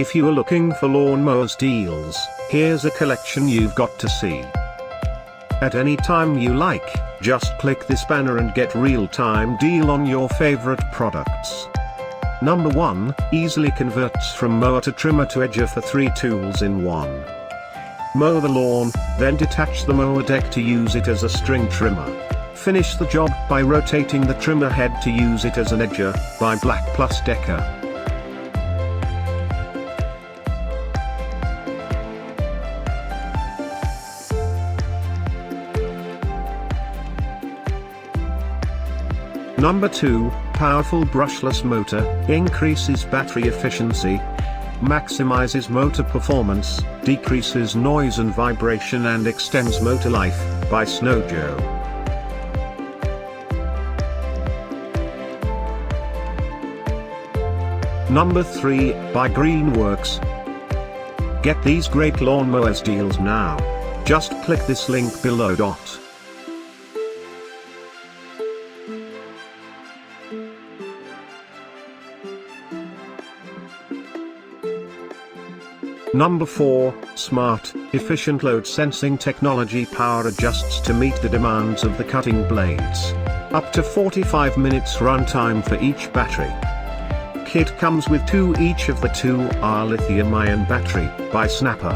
If you are looking for lawnmowers deals, here's a collection you've got to see. At any time you like, just click this banner and get real-time deal on your favorite products. Number 1, easily converts from mower to trimmer to edger for 3 tools in 1. Mow the lawn, then detach the mower deck to use it as a string trimmer. Finish the job by rotating the trimmer head to use it as an edger, by BLACK+DECKER. Number 2, powerful brushless motor, increases battery efficiency, maximizes motor performance, decreases noise and vibration and extends motor life, by Joe. Number 3, by Greenworks. Get these great lawnmowers deals now. Just click this link below. Number 4, smart, efficient load sensing technology power adjusts to meet the demands of the cutting blades. Up to 45 minutes runtime for each battery. Kit comes with 2 each of the 2-hour lithium-ion battery, by Snapper.